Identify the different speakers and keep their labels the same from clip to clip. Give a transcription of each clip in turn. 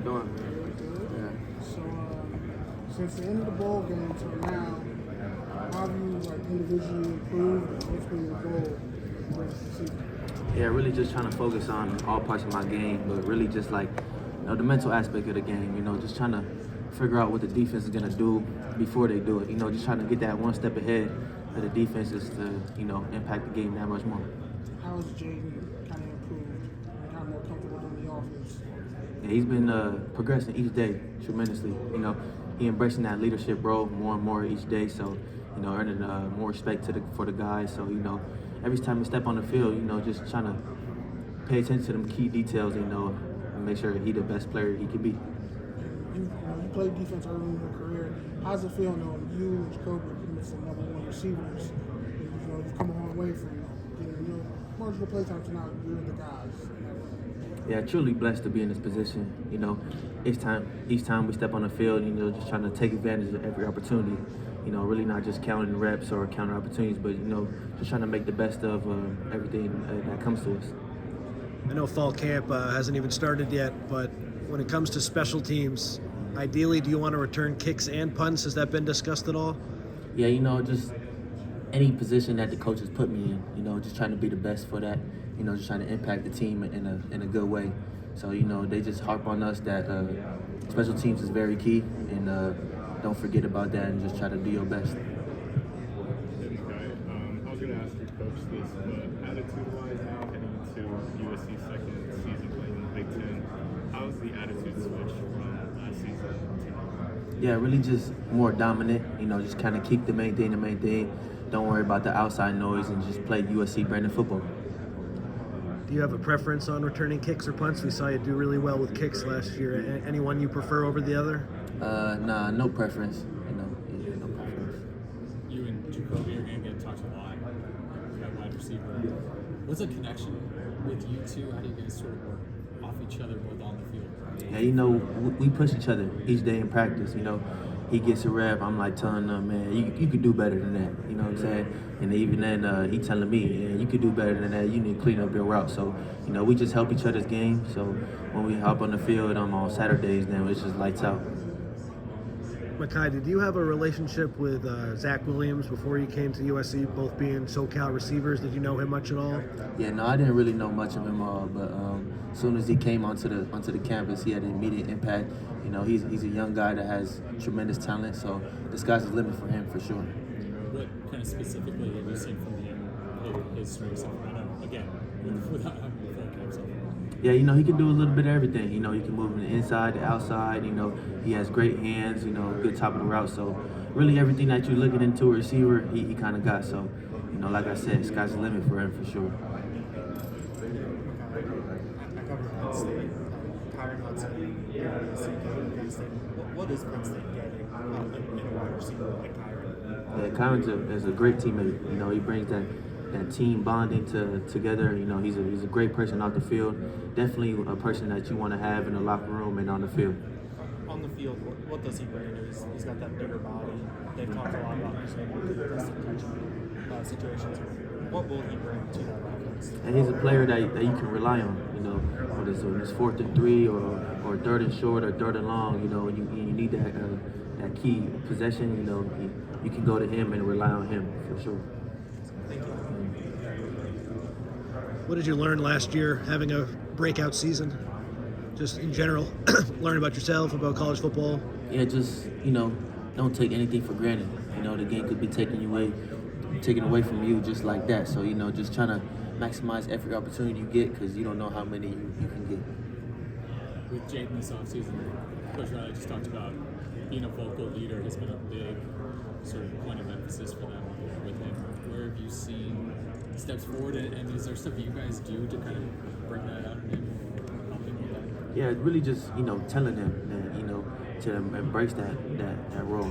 Speaker 1: doing?
Speaker 2: Yeah. So, since the end of the bowl game until now, how have you individually improved, and what's been your goal for the rest of the season?
Speaker 1: Yeah, really just trying to focus on all parts of my game, but really just the mental aspect of the game. Just trying to figure out what the defense is gonna do before they do it. Just trying to get that one step ahead of the defenses to impact the game that much more.
Speaker 2: How has Jaden kind of improved and got more comfortable in the offense?
Speaker 1: Yeah, he's been progressing each day tremendously. He embracing that leadership role more and more each day. So, earning more respect for the guys. So, every time he step on the field, just trying to pay attention to them key details, and make sure he the best player he can be.
Speaker 2: You played defense early in your career. How's it feel knowing you and Jacoby are pretty much the number one receivers? You've come a long way from getting marginal play time to now you're the guys.
Speaker 1: Yeah, truly blessed to be in this position. Each time we step on the field, just trying to take advantage of every opportunity. Really not just counting reps or counting opportunities, but just trying to make the best of everything that comes to us.
Speaker 3: I know fall camp hasn't even started yet, but when it comes to special teams, ideally, do you want to return kicks and punts? Has that been discussed at all?
Speaker 1: Yeah, just any position that the coaches put me in, just trying to be the best for that, just trying to impact the team in a good way. So, they just harp on us that special teams is very key, and don't forget about that and just try to do your best.
Speaker 4: I was going to ask your coach this, but attitude-wise now heading into USC's second season playing in the Big Ten, how's the attitude switch from last season to now?
Speaker 1: Yeah, really just more dominant, just kind of keep the main thing. Don't worry about the outside noise and just play USC branded football.
Speaker 3: Do you have a preference on returning kicks or punts? We saw you do really well with kicks last year. Anyone you prefer over the other?
Speaker 1: Nah, no preference. No preference.
Speaker 5: You and Jacoby are going to get talked a lot about wide receiver. What's the connection with you two? How do you guys sort of work off each other both on the field?
Speaker 1: Yeah, we push each other each day in practice. He gets a rep, I'm like telling him, man, you could do better than that. You know what I'm saying? And even then, he telling me, yeah, you could do better than that. You need to clean up your route. So, we just help each other's game. So when we hop on the field on Saturdays, then it's just lights out.
Speaker 3: Makai, did you have a relationship with Zach Williams before you came to USC, both being SoCal receivers? Did you know him much at all?
Speaker 1: Yeah, no, I didn't really know much of him, but as soon as he came onto the campus, he had an immediate impact. He's a young guy that has tremendous talent, so the sky's the limit for him for sure.
Speaker 5: What kind of specifically have you seen from his strengths? Again, without having the full camp so far.
Speaker 1: Yeah, he can do a little bit of everything. He can move from the inside, the outside. He has great hands. Good top of the route. So really everything that you're looking into a receiver, he kind of got. So like I said, sky's the limit for him for sure.
Speaker 6: What is Penn State getting in a wide receiver like Kyron?
Speaker 1: Yeah, Kyron is a great teammate. He brings that team bonding together. He's a great person off the field. Definitely a person that you want to have in the locker room and on the field.
Speaker 6: On the field, what does he bring? He's got that bigger body. They've talked a lot about his catching situations. What will he bring to that offense?
Speaker 1: And he's a player that you can rely on. Whether it's 4th and 3 or 3rd and short or 3rd and long. You need that key possession. You can go to him and rely on him for sure.
Speaker 6: Thank you.
Speaker 3: What did you learn last year having a breakout season? Just in general, learn about yourself, about college football?
Speaker 1: Yeah, just, don't take anything for granted. The game could be taken away from you just like that. So, just trying to maximize every opportunity you get because you don't know how many you can get.
Speaker 5: With Jaden this offseason, Coach Riley just talked about being a vocal leader has been a big sort of point of emphasis for them with him. Where have you seen steps forward, and is there stuff you guys do to kind of bring that out and help him with that?
Speaker 1: Yeah, really just, telling him that, to embrace that role,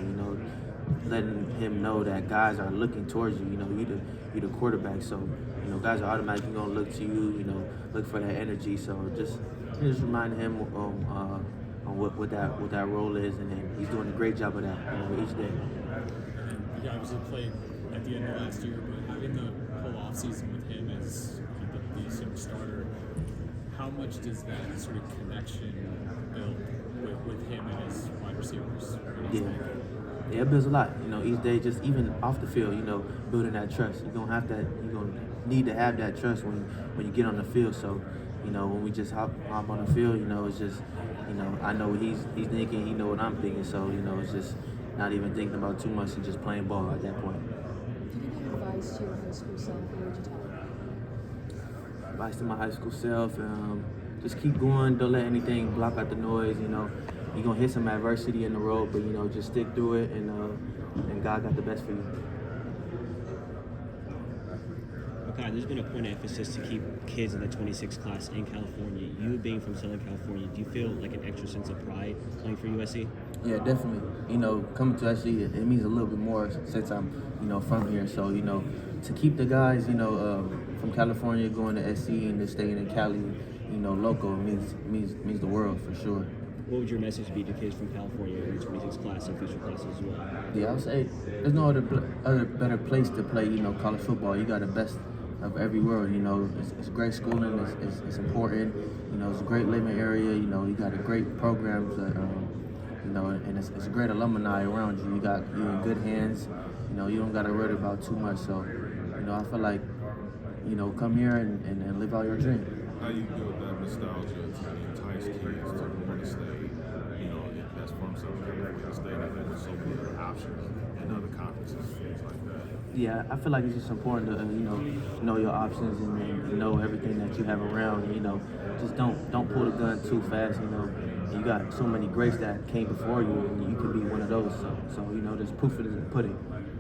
Speaker 1: letting him know that guys are looking towards you, you're the quarterback, so, guys are automatically going to look to you, look for that energy, so just remind him on what that role is, and then he's doing a great job of that each day.
Speaker 5: You obviously played at the end of last year, but having the whole offseason with him as the starter, how much does that sort of connection build with him and his wide receivers? What do you
Speaker 1: Yeah.
Speaker 5: think?
Speaker 1: Yeah, it builds a lot. You know, each day, just even off the field, you know, building that trust. You're gonna have that. You're gonna need to have that trust when you get on the field. So, you know, when we just hop on the field, you know, it's just, you know, I know what he's thinking. He know what I'm thinking. So, you know, it's just not even thinking about too much and just playing ball at that point.
Speaker 7: If you could give advice to your high school self, what would you tell them?
Speaker 1: Advice to my high school self: just keep going. Don't let anything block out the noise. You know, you're gonna hit some adversity in the road, but you know, just stick through it, and God got the best for you.
Speaker 8: Okay, there's been a point of emphasis to keep kids in the 26 class in California. You being from Southern California, do you feel like an extra sense of pride playing for USC?
Speaker 1: Yeah, definitely. You know, coming to SC, it means a little bit more since I'm, you know, from here. So, you know, to keep the guys, you know, from California going to SC and to staying in Cali, you know, local means the world for sure.
Speaker 8: What would your message be to kids from California in the 26 class and future classes as well?
Speaker 1: Yeah, I would say there's no other better place to play, you know, college football. You got the best of every world, you know. It's great schooling, it's important, you know, it's a great living area, you know, you got a great programs, you know, and it's a great alumni around you. You're in good hands, you know, you don't got to worry about too much. So, you know, I feel like, you know, come here and live out your dream.
Speaker 9: How you build that nostalgia to entice kids to want to stay, you know, that's from Southern California, stay there with so many other options in other conferences, things like that.
Speaker 1: Yeah, I feel like it's just important to you know your options and know everything that you have around. You know, just don't pull the gun too fast. You know, you got so many greats that came before you, and you could be one of those. So you know, there's proof in the pudding.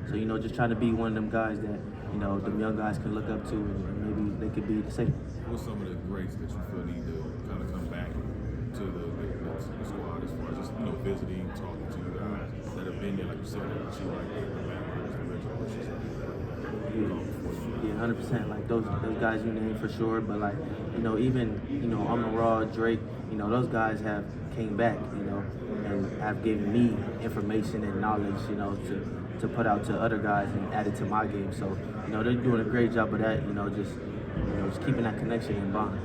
Speaker 1: So you know, just try to be one of them guys that you know the young guys can look up to, and maybe they could be the same.
Speaker 9: What's some of the greats that you feel need to kind of come back to the squad as far as just, you know, visiting, talking to you guys that have been there, like you said, that you like the Mavericks, the original wishes that you know, before you.
Speaker 1: Yeah, 100%. Like those guys you named for sure, but like you know even you know Raw, Drake, you know those guys have came back, you know, and have given me information and knowledge, you know, to put out to other guys and add it to my game. So you know they're doing a great job of that. You know, just keeping that connection and bond.